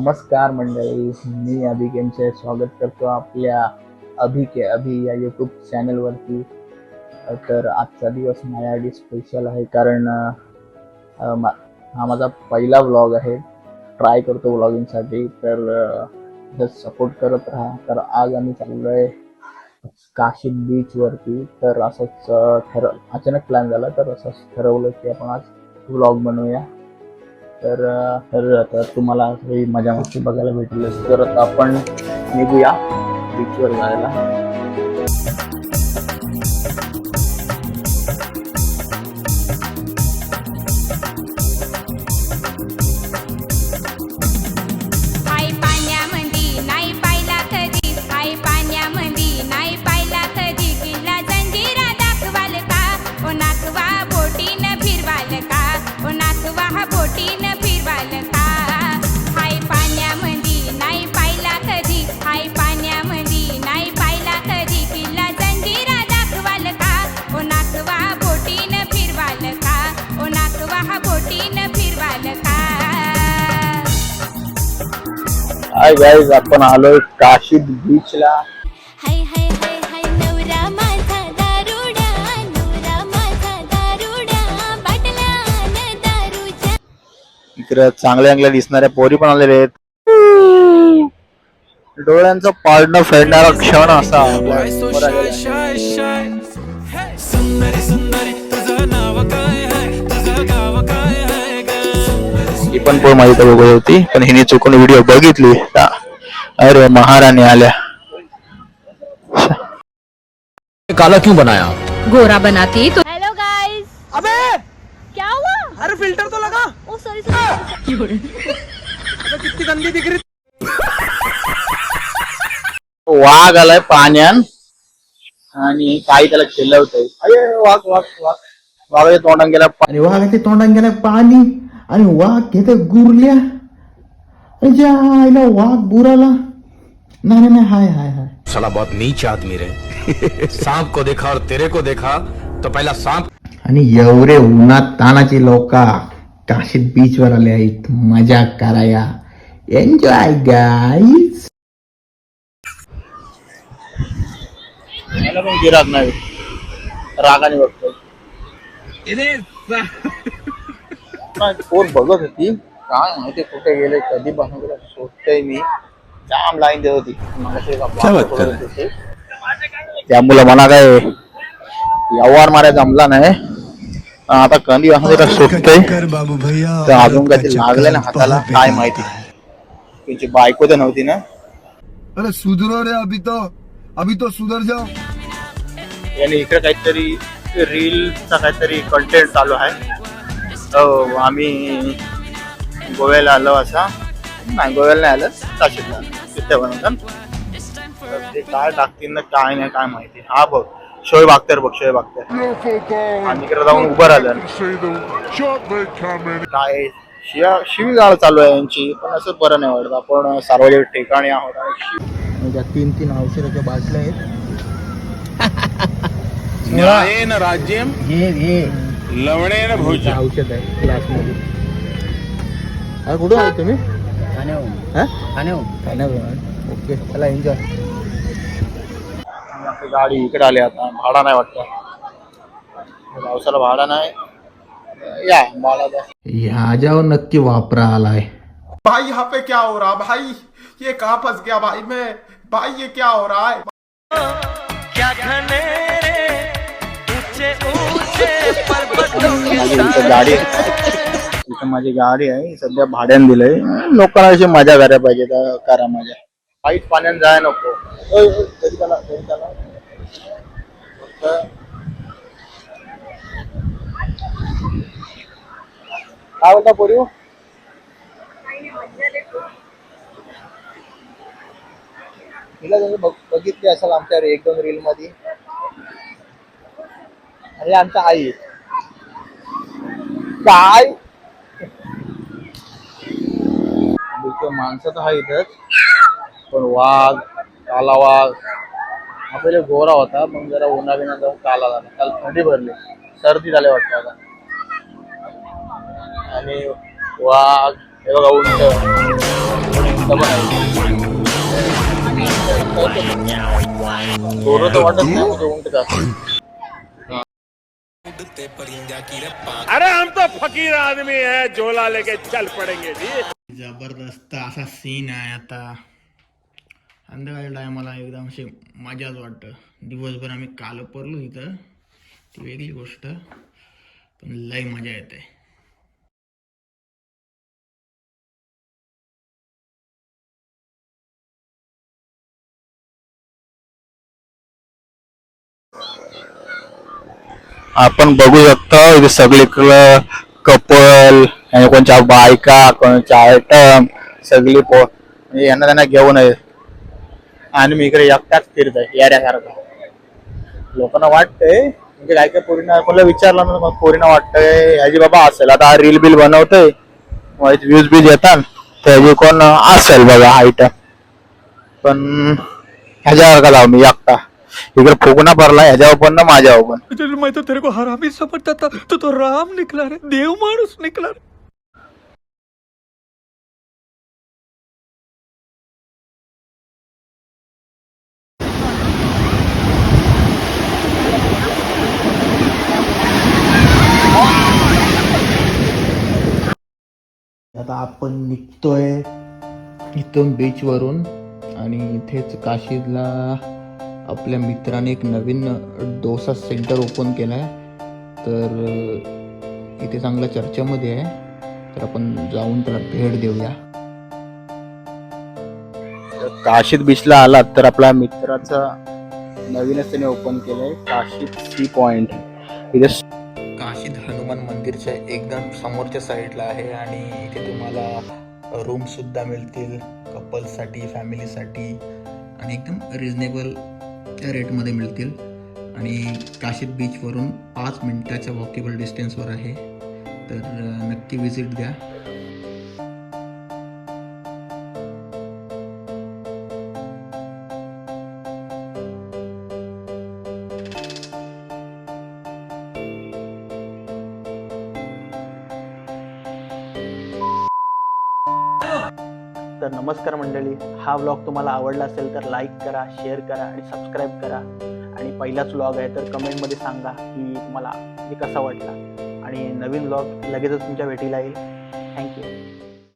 नमस्कार मंडळी, मी अभिकेंचे स्वागत करतो आपल्या अभि के अभि या यूट्यूब चॅनलवरती। तर आजचा दिवस माझ्यासाठी स्पेशल आहे कारण हा माझा पहिला व्लॉग आहे। ट्राय करतो व्लॉगिंगसाठी, तर सपोर्ट करत राहा। तर आज आम्ही चाललोय काशीद बीच वरती। तर असंच अचानक प्लॅन झाला, तर असंच ठरवलं की आपण आज व्लॉग बनवूया। तर तुम्हाला ही मजा मस्ती बघायला भेटली, तर आता आपण निघूया बीचवर जायला। हाय गाइस, आपण आलोय काशीद बीचला। हाय हाय हाय हाय नवरा माझा दारुडा, नवरा माझा दारुडा, बाटल्या दारूच्या। इकडे चांगल्या दिसणाऱ्या पोरी पण आलेले आहेत। डोळ्यांचा पाळणं फेडणारा क्षण असा ही पण पोर माझी तर बघत होती, पण हिने चुकून व्हिडिओ बघितली। अरे महाराणी आल्या। काला क्यों बनाया? गोरा बनाती तो। Hello guys. अबे क्या हुआ? अरे फिल्टर तो लगा। ओ सॉरी सॉरी। कितनी गंदी दिख रही। वाघ आलाय पाण्यात आणि काही त्याला चिल्लवतंय। अरे वाघ वाघ वाघ वाघाच्या तोंडात गेला पाणी, वाघाच्या तोंडात गेला पाणी आणि वाघ घेते गुरल्या। आईला वाघ बुराला। नाही नाही, हाय हाय हाय। साला बहुत नीच आदमी रे। सांप को देखा और तेरे को देखा तो पहला सांप। आणि एवढे उन्हात तानाची लोक काशीद बीच वर आले आहेत मजा कराया। Enjoy guys. मला पण गिराक नाही, रागाने बघतोय। कोण बघत होती काय माहिती कुठे गेले, कधी बनवलं शोधतोय मी। जाम लाईन देत होती त्यामुळे मला काय व्यवहार मारा जमला नाही। आता कधी शोधतोय, तर अजून कधी लागले ना हाताला काय माहिती। तिची बायको तर नव्हती ना। अरे सुधरो रे, अभी तो सुधर जाओ। याने इकडे काहीतरी रीलचा काहीतरी कंटेंट चालू आहे। आम्ही गोव्याला आलो असा नाही, गोव्याला नाही आलं, काशीदला तिथे बनवतात। ते काय टाकतील ना काय नाही काय माहिती। हा बघ शोएब अख्तर, बघ शोएब अख्तर आणि इकडे जाऊन उभं राहिलं। काय शिवीगाळ चालू आहे यांची, पण असं बरं नाही वाटत। आपण सार्वजनिक ठिकाणी आहोत आणि त्या 3 औषधाच्या बाटल्या आहेत। न्यायेन राज्यम हे लवणेन भोज्यम। औषध आहे ग्लास मध्ये। अरे कुठं आहे तुम्ही? ओके, चला एन्जॉय। गाडी इकडे आली, आता भाडा नाही वाटतं, पावसाला भाडा नाही। या भाडा द्या। ह्या जाव नक्की वापरा आलाय। भाई यहाँ पे क्या हो रहा भाई? ये कहाँ फंस गया भाई मैं? भाई ये क्या हो रहा है? गाडी इथं माझी गाडी आहे, सध्या भाड्याने दिलंय। लोकांना अशी मजा करायला पाहिजे तर करा मजा। काहीच पाण्यात जाय नको। काय बोलता पोरी? तिला तुम्ही बघितली असाल आमच्या 1-2 रील मध्ये। अरे आमच्या आई काय माणसं तर आहे इथंच, पण वाघ, काला वाघ हा पहिले गोरा होता, मग जरा उन्हाविना जाऊन काला झाला। काल थंडी भरली, सर्दी झाली वाटतं आता। आणि वाघ हे बघा उंट इथं पण आहे. थोडं तर वाटत नाही म्हणजे उंट जास्त. अरे हम तो फकीर आदमी है, झोला लेके चल पड़ेंगे जी. जबरदस्त असा सीन आहे आता. संध्याकाळच्या टायमाला एकदम अशी मजाच वाटतं. दिवसभर आम्ही काल पडलो तिथं, ती वेगळी गोष्ट, पण लय मजा येते. आपण बघू शकतो इथे सगळीकडं कपल आणि कोणच्या बायका, कोणच्या आयटम सगळी म्हणजे यांना त्यांना घेऊन आहे. आणि मी इकडे एकटाच फिरत आहे याऱ्यासारखा. लोकांना वाटतंय म्हणजे काय काय पोरींना मला विचारलं ना, मग पोरींना वाटतंय ह्याची बाबा असेल आता रील बिल बनवतोय, व्ह्यूज बिल येतात त्याची कोण असेल बघा आयटम. पण ह्याच्यासारखा जाऊ मी एकटा इकडे फुगणा भरला ह्याच्यावर पण ना माझ्यावर पण. मैं तो तेरे को हरामी समझता था, तो राम निकला रे, देव माणूस निकला रे. आता आपण निघतोय इथून बीच वरून आणि इथेच काशीदला आपल्या मित्राने एक नवीन डोसा सेंटर ओपन केला आहे. तर इथे चांगल्या चर्चेमध्ये आहे, तर आपण जाऊन त्याला भेट देऊया. काशीद बीचला आलात तर आपल्या मित्राचा नवीनच त्याने ओपन केलंय काशीद सी पॉइंट. इथे काशीद हनुमान मंदिरच्या एकदम समोरच्या साईडला आहे आणि इथे तुम्हाला रूम सुद्धा मिळतील कपल्ससाठी, फॅमिलीसाठी आणि एकदम रिजनेबल रेटमध्ये मिळतील. आणि काशीद बीचवरून 5 मिनिटाच्या वॉकेबल डिस्टन्सवर आहे, तर नक्की विजिट द्या. तर नमस्कार मंडळी, हा व्लॉग तुम्हाला आवडला असेल तर लाईक करा, शेअर करा आणि सबस्क्राईब करा. आणि पहिलाच व्लॉग आहे तर कमेंटमध्ये सांगा की तुम्हाला कसा वाटला. आणि नवीन व्लॉग लगेचच तुमच्या भेटीला येईल. थँक्यू.